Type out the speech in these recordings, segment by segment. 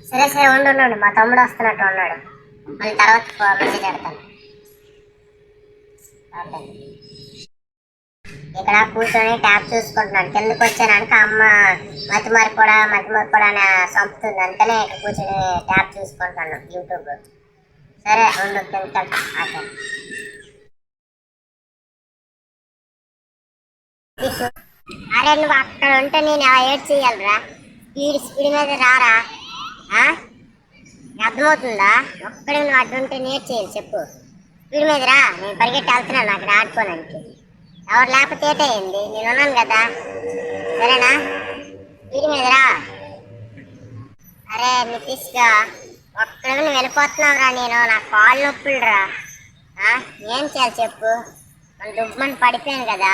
సరే సరే ఉండు, మా తమ్ముడు వస్తున్నట్టు ఉన్నాడు. మళ్ళీ తర్వాత మెసేజ్ పెడతాను. ఇక్కడ కూర్చొని ట్యాబ్ చూసుకుంటున్నాను. కిందకి వచ్చాననుక అమ్మ మతిమరి కూడా అని చంపుతుంది. అందుకనే ఇక్కడ కూర్చొని ట్యాబ్ చూసుకుంటున్నాను యూట్యూబ్. సరే ఉండు కిందకి. అరే నువ్వు అక్కడ ఉంటే నేను ఎలా ఏడ్ చేయాలరా? స్పీడ్ మీద రారా? అర్థమవుతుందా? ఒక్కడే నువ్వు అడ్డు ఉంటే నేను చేయాలి చెప్పు. స్పీడ్ మీద రా, నేను పరిగెట్టి వెళ్తున్నాను అక్కడ ఆడుకోవడానికి. ఎవరు లేకపోతే ఏటయింది, నేను ఉన్నాను కదా. సరేనా? స్పీడ్ మీద రా. అరే నితీష్గా ఒక్కడే నువ్వు వెళ్ళిపోతున్నావురా. నా కాళ్ళు నొప్పులు రా. ఏం చేయాలి చెప్పు? మన దుబ్బని పడిపోయాను కదా.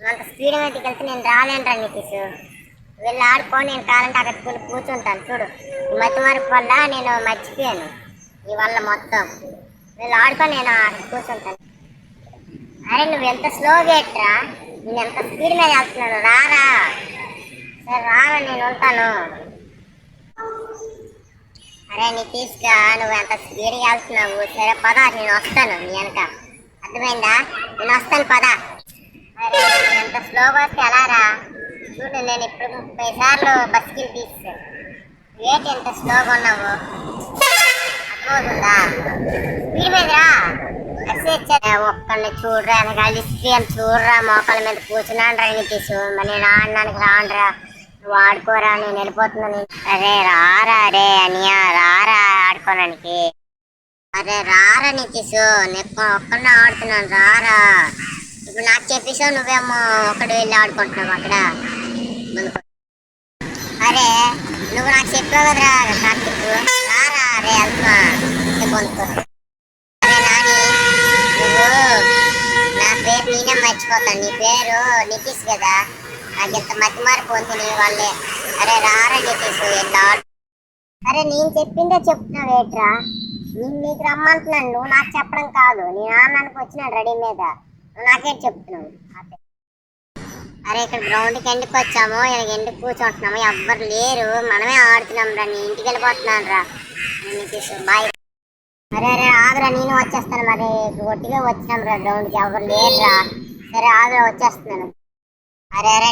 అంత స్పీడ్ మీదకి వెళ్తే నేను రాలేనురా నితీష్. వెళ్ళి ఆడుకో, నేను కావాలంటే అక్కడ కూర్చుంటాను. చూడు ఈ మధ్య మార్పు వల్ల నేను మర్చిపోయాను నీ వల్ల మొత్తం. వీళ్ళు ఆడుకో, నేను అక్కడ కూర్చుంటాను. అరే నువ్వు ఎంత స్లోగా ఎట్రా? నేను ఎంత స్పీడ్ మీద వెళ్తున్నాను. రారా? సరే రారా, నేను ఉంటాను. అరే నితీష్గా నువ్వు ఎంత స్పీడ్గా వెళ్తున్నావు. సరే పద, నేను వస్తాను నీ వెనక. అర్థమైందా? నేను వస్తాను పద. అరే ఎంత స్లోగా వస్తే ఎలా రా? చూడు నేను ఇప్పుడు 30 సార్లు బస్కి తీస్తాను. ఏంటి ఎంత స్లోగా ఉన్నావు? అర్థమవుతుందా? స్పీడ్ మీద రా. ఒక్కడిని చూడరా, వెనకాల చూడరా, మోకాల మీద కూర్చున్నాను రా నితీష్. మరి నేను ఆడడానికి రానురా, నువ్వు ఆడుకోరా, నేను వెళ్ళిపోతున్నాను. అరే రారా, అరే అనియా రారా ఆడుకోవడానికి. అరే రారా నితీష్, నేను ఒక్కడిని ఆడుతున్నాను రారా. ఇప్పుడు నాకు చెప్పేసావు, నువ్వేమో ఒక్కడు వెళ్ళి ఆడుకుంటున్నావు అక్కడ. అరే నువ్వు నాకు చెప్పావు కదరా కార్తీక్, రారా అరే వెళ్తున్నా పొందుకో. అరే నాని, నువ్వు నా పేరు నేనే మర్చిపోతాను. నీ పేరు నితీష్ కదా, నాకు ఇంత మతి మార్పు ఉంది నీ వాళ్ళే. అరే రారా నితీష్ ఎంత. అరే నేను చెప్పిందే చెప్తున్నావు ఏట్రా? నేను నీకు రమ్మంటున్నాను, నువ్వు నాకు చెప్పడం కాదు. నేను ఆడడానికి వచ్చినాను రెడీ మీద, నువ్వు నాకేం చెప్తున్నావు? అరే ఇక్కడ గ్రౌండ్కి ఎందుకు వచ్చాము, ఎందుకు కూర్చుంటున్నాము, ఎవ్వరు లేరు, మనమే ఆడుతున్నాం రా. నీ ఇంటికి వెళ్ళిపోతున్నాను రా నితీష్, బాయ్. అరే అరే ఆగురా, నేను వచ్చేస్తాను. మరి ఒట్టిగా వచ్చినాం రా గ్రౌండ్కి, ఎవరు లేరు రా. సరే ఆగురా వచ్చేస్తున్నాను. అరే అరే